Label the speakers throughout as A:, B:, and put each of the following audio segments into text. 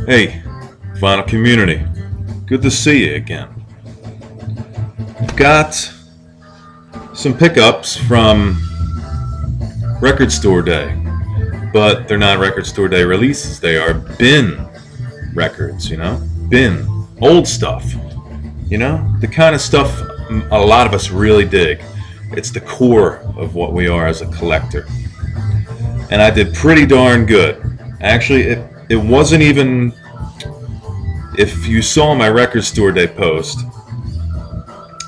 A: Hey, Final Community. Good to see you again. I've got some pickups from Record Store Day, but they're not Record Store Day releases. They are bin records, bin, old stuff, the kind of stuff a lot of us really dig. It's the core of what we are as a collector. And I did pretty darn good. Actually, it wasn't even, if you saw my Record Store Day post,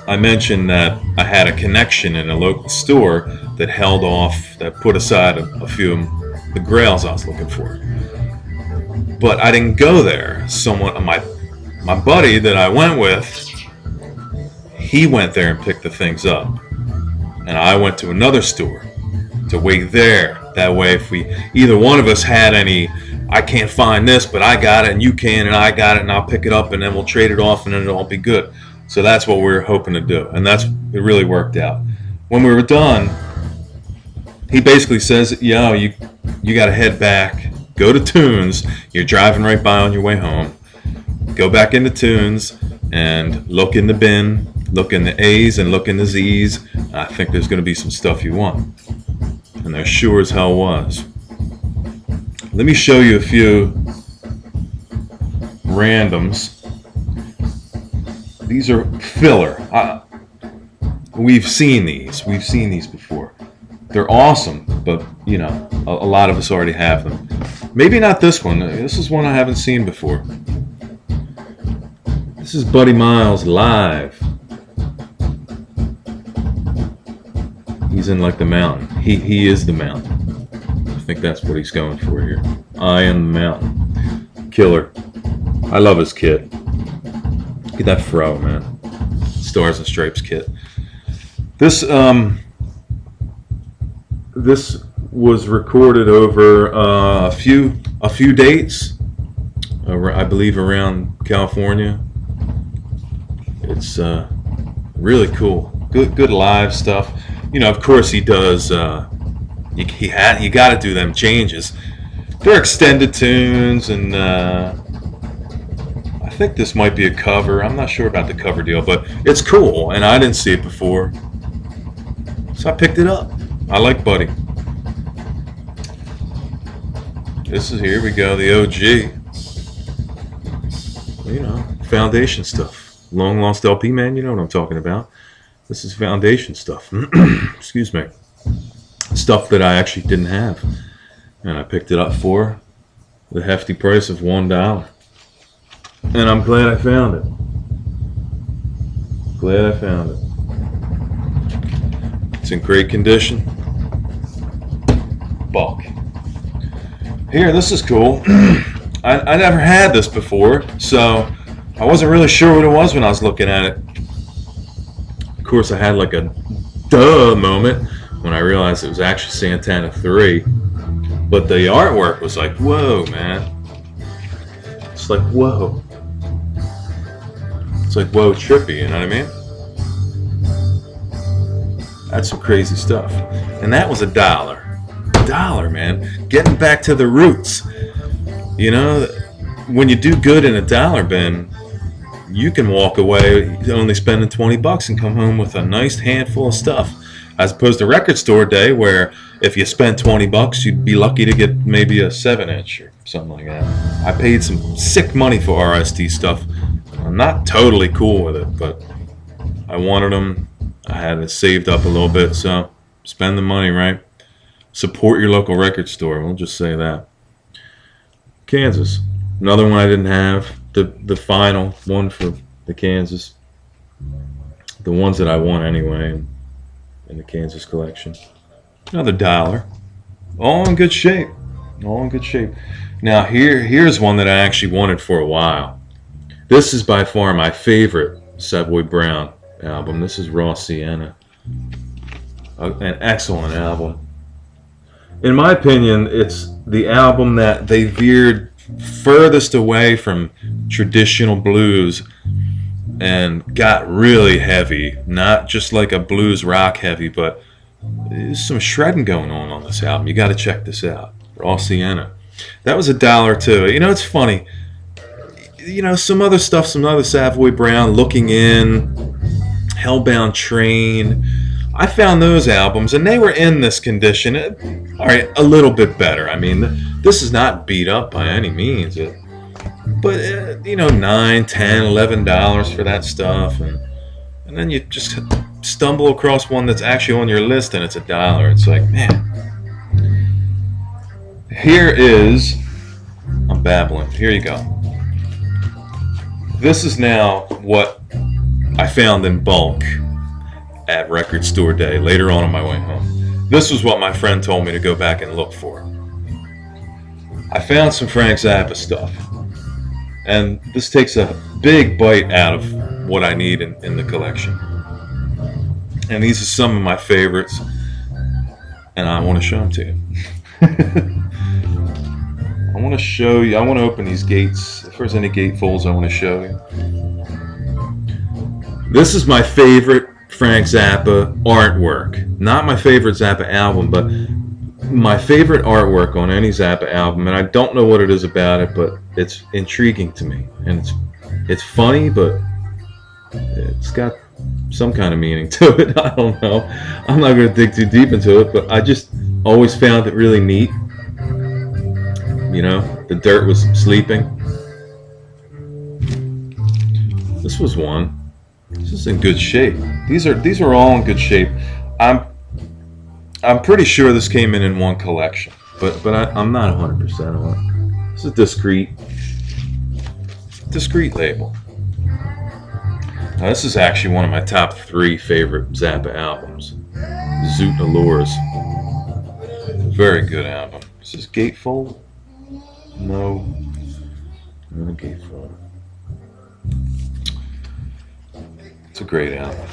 A: I mentioned that I had a connection in a local store that held off, that put aside a few of the grails I was looking for. But I didn't go there. My buddy that I went with, he went there and picked the things up. And I went to another store to wait there. That way, if either one of us had any, I can't find this, but I got it, and you can, and I got it, and I'll pick it up, and then we'll trade it off, and then it'll all be good. So that's what we were hoping to do, and it really worked out. When we were done, he basically says, yo, you got to head back, go to Tunes. You're driving right by on your way home. Go back into Tunes and look in the bin, look in the A's and look in the Z's. I think there's going to be some stuff you want. And there sure as hell was. Let me show you a few randoms. These are filler. We've seen these. We've seen these before. They're awesome, but a lot of us already have them. Maybe not this one. This is one I haven't seen before. This is Buddy Miles live. He's in like the mountain. He is the mountain. I think that's what he's going for here. I am the mountain. Killer. I love his kit. Look at that fro, man. Stars and Stripes kit. This was recorded over a few dates. I believe around California. It's really cool. Good live stuff. Of course he does. You got to do them changes. They're extended tunes, and I think this might be a cover. I'm not sure about the cover deal, but it's cool, and I didn't see it before, so I picked it up. I like Buddy. Here we go, the OG. Foundation stuff. Long lost LP, man. You know what I'm talking about. This is foundation stuff. Excuse me. Stuff that I actually didn't have. And I picked it up for the hefty price of $1. And I'm glad I found it. Glad I found it. It's in great condition. Bulk. Here, this is cool. I never had this before, so I wasn't really sure what it was when I was looking at it. Of course, I had like a duh moment when I realized it was actually Santana 3. But the artwork was like, whoa, man. It's like, whoa. It's like, whoa, trippy, you know what I mean? That's some crazy stuff. And that was $1. $1, man. Getting back to the roots. When you do good in a dollar bin, you can walk away only spending $20 and come home with a nice handful of stuff. As opposed to Record Store Day, where if you spent $20, you'd be lucky to get maybe a 7-inch or something like that. I paid some sick money for r.s.d. stuff. I'm not totally cool with it, but I wanted them. I had it saved up a little bit, so spend the money, right? Support your local record store. We'll just say that. Kansas. Another one I didn't have. The final one for the Kansas. The ones that I want anyway in the Kansas collection. Another $1. All in good shape. All in good shape. Now here's one that I actually wanted for a while. This is by far my favorite Savoy Brown album. This is Raw Sienna. An excellent album. In my opinion, it's the album that they veered furthest away from traditional blues and got really heavy. Not just like a blues rock heavy, but there's some shredding going on this album. You got to check this out. Raw Sienna. That was $1 too. It's funny. you know, some other stuff, some other Savoy Brown, Looking In, Hellbound Train. I found those albums, and they were in this condition. All right, a little bit better. I mean, this is not beat up by any means. But, you know, $9, $10, $11 for that stuff. And then you just stumble across one that's actually on your list, and it's $1. It's like, man. Here is... I'm babbling. Here you go. This is now what I found in bulk at Record Store Day later on my way home. This was what my friend told me to go back and look for. I found some Frank Zappa stuff, and this takes a big bite out of what I need in the collection. And these are some of my favorites, and I want to show them to you. I want to show you, I want to open these gates. If there's any gatefolds I want to show you. This is my favorite Frank Zappa artwork. Not my favorite Zappa album, but my favorite artwork on any Zappa album. And I don't know what it is about it, but it's intriguing to me. And it's funny, but it's got some kind of meaning to it. I don't know. I'm not going to dig too deep into it, but I just always found it really neat. You know, the dirt was sleeping. This was one. This is in good shape. These are all in good shape. I'm pretty sure this came in one collection, but I'm not 100% on it. This is a discreet label. Now, this is actually one of my top 3 favorite Zappa albums. Zoot Allures. Very good album. Is this gatefold? No. Not a gatefold. It's a great album.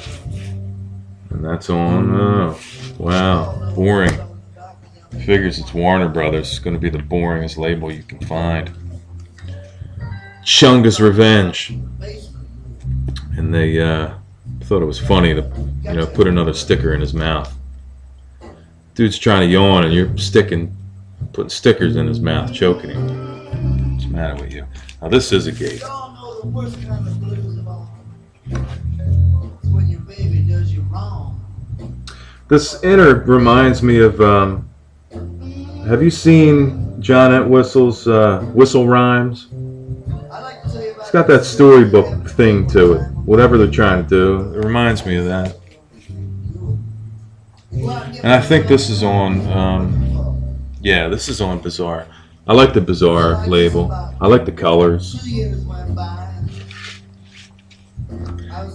A: And that's on, oh, wow, boring. Figures it's Warner Brothers. It's going to be the boringest label you can find. Chunga's Revenge. And they thought it was funny to, you know, put another sticker in his mouth. Dude's trying to yawn and you're putting stickers in his mouth, choking him. What's the matter with you? Now this is a gate. This inner reminds me of, have you seen John Entwistle's Whistle Rhymes? It's got that storybook thing to it, whatever they're trying to do. It reminds me of that. And I think this is on, yeah, this is on Bizzarro. I like the Bizzarro label. I like the colors.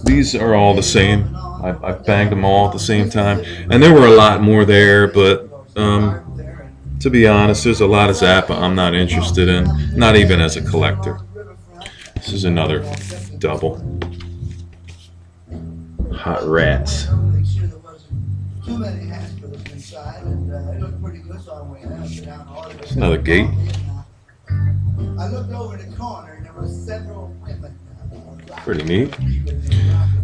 A: These are all the same. I banged them all at the same time. And there were a lot more there, but to be honest, there's a lot of Zappa I'm not interested in, not even as a collector. This is another double. Hot Rats. It's another gate. Pretty neat.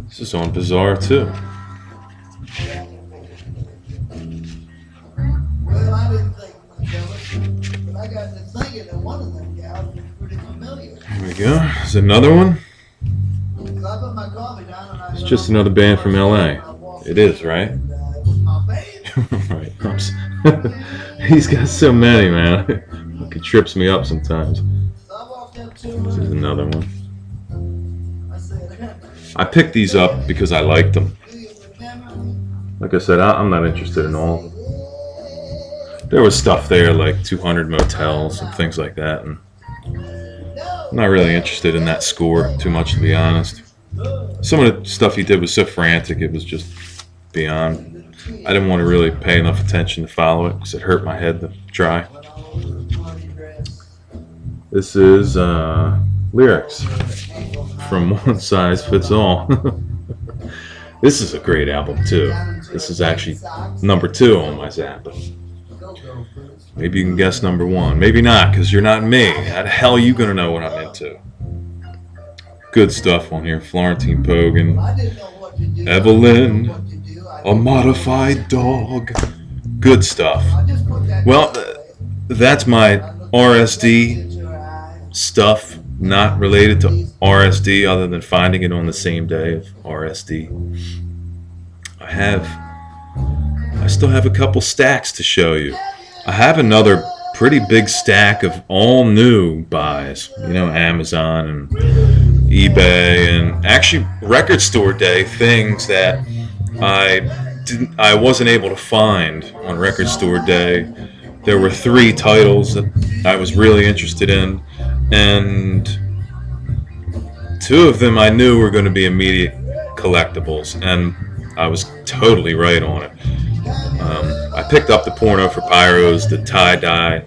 A: This is on Bizzarro too.
B: Well, I didn't think much of it, but I got to thinking that one of them gals was pretty familiar.
A: Here we go. There's another one.
B: So I put my coffee down and I
A: It's just another band from LA. It is, right?
B: It was my baby.
A: Right. He's got so many, man. It trips me up sometimes.
B: So I walked up to
A: This
B: her.
A: is another one.
B: I said,
A: I picked these up because I liked them.
B: do you remember me?
A: Like I said, I'm not interested in all of them. There was stuff there like 200 Motels and things like that, and I'm not really interested in that score too much, to be honest. Some of the stuff he did was so frantic, it was just beyond. I didn't want to really pay enough attention to follow it because it hurt my head to try. This is lyrics from One Size Fits All. This is a great album too. This is actually number 2 on my Zappa. Maybe you can guess number 1. Maybe not, because you're not me. How the hell are you going to know what I'm into? Good stuff on here. Florentine Pogan. Evelyn. A modified dog. Good stuff. Well, that's my r.s.d. stuff not related to r.s.d. other than finding it on the same day of r.s.d. I still have a couple stacks to show you. I have another pretty big stack of all new buys, you know, Amazon and eBay, and actually record store day things that I wasn't able to find on record store day. There were 3 titles that I was really interested in, and 2 of them I knew were going to be immediate collectibles, and I was totally right on it. I picked up the Porno for Pyros, the tie-dye.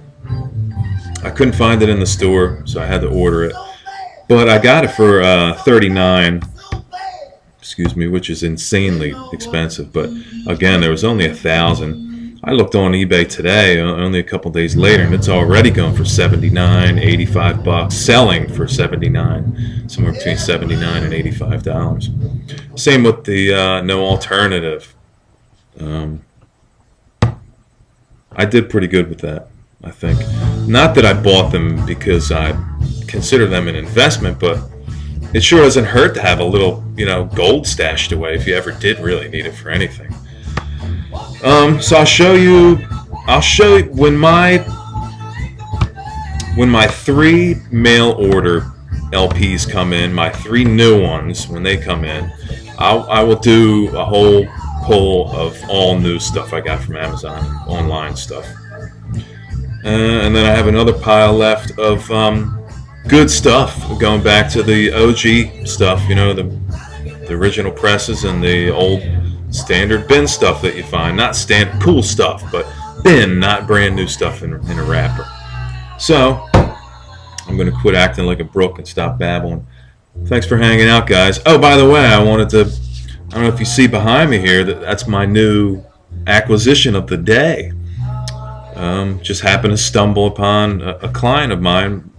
A: I couldn't find it in the store, so I had to order it. But I got it for $39, excuse me, which is insanely expensive. But again, there was only 1,000. I looked on eBay today, only a couple days later, and it's already going for $79, $85, selling for $79, somewhere between $79 and $85. Same with the No Alternative. I did pretty good with that, I think. Not that I bought them because I consider them an investment, but it sure doesn't hurt to have a little, you know, gold stashed away if you ever did really need it for anything. So I'll show you when my 3 mail order LPs come in, my 3 new ones, when they come in, I will do a whole pull of all new stuff I got from Amazon, online stuff. And then I have another pile left of good stuff, going back to the OG stuff, you know, the original presses and the old standard bin stuff that you find. Not cool stuff, but bin, not brand new stuff in a wrapper. So I'm going to quit acting like a brook and stop babbling. Thanks for hanging out, guys. Oh, by the way, I don't know if you see behind me here, that's my new acquisition of the day. Just happened to stumble upon a client of mine.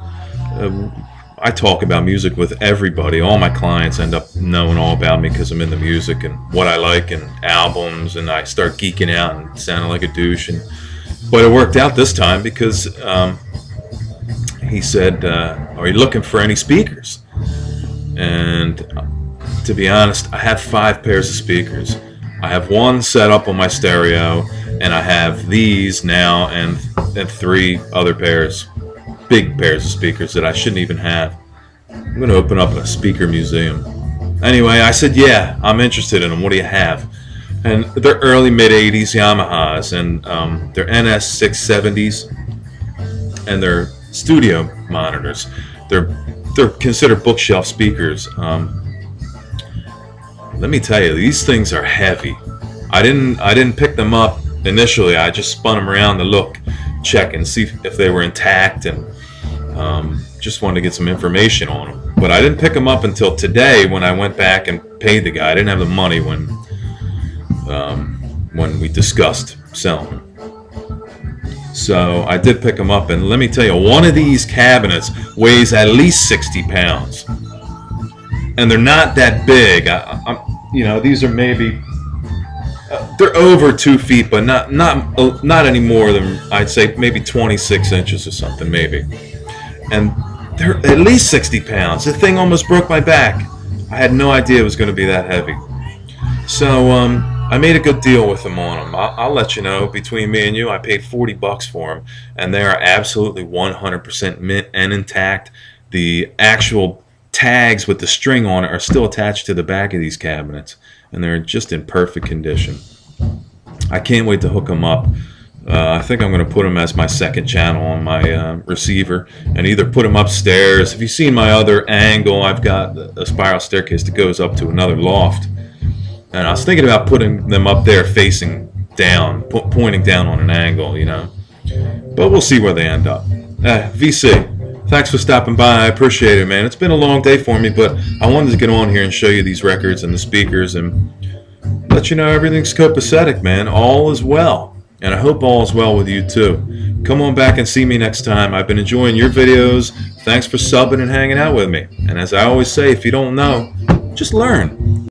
A: I talk about music with everybody. All my clients end up knowing all about me because I'm in the music and what I like and albums, and I start geeking out and sounding like a douche. But it worked out this time because he said, "Are you looking for any speakers?" And to be honest, I have 5 pairs of speakers. I have 1 set up on my stereo, and I have these now and 3 other pairs, big pairs of speakers that I shouldn't even have. I'm going to open up a speaker museum. Anyway, I said, yeah, I'm interested in them. What do you have? And they're early mid-80s Yamahas, and they're NS670s, and they're studio monitors. They're considered bookshelf speakers. Let me tell you, these things are heavy. I didn't pick them up initially. I just spun them around to look, check, and see if they were intact, and just wanted to get some information on them. But I didn't pick them up until today when I went back and paid the guy. I didn't have the money when we discussed selling them. So I did pick them up, and let me tell you, one of these cabinets weighs at least 60 pounds. And they're not that big. You know, these are maybe they're over 2 feet, but not any more than, I'd say, maybe 26 inches or something, maybe. And they're at least 60 pounds. The thing almost broke my back. I had no idea it was going to be that heavy. So I made a good deal with them on them. I'll let you know. Between me and you, I paid $40 for them, and they are absolutely 100% mint and intact. The actual tags with the string on it are still attached to the back of these cabinets, and they're just in perfect condition. I can't wait to hook them up. I think I'm going to put them as my second channel on my receiver, and either put them upstairs. If you've seen my other angle, I've got a spiral staircase that goes up to another loft, and I was thinking about putting them up there facing down, pointing down on an angle, you know, but we'll see where they end up. VC, thanks for stopping by. I appreciate it, man. It's been a long day for me, but I wanted to get on here and show you these records and the speakers and let you know everything's copacetic, man. All is well. And I hope all is well with you, too. Come on back and see me next time. I've been enjoying your videos. Thanks for subbing and hanging out with me. And as I always say, if you don't know, just learn.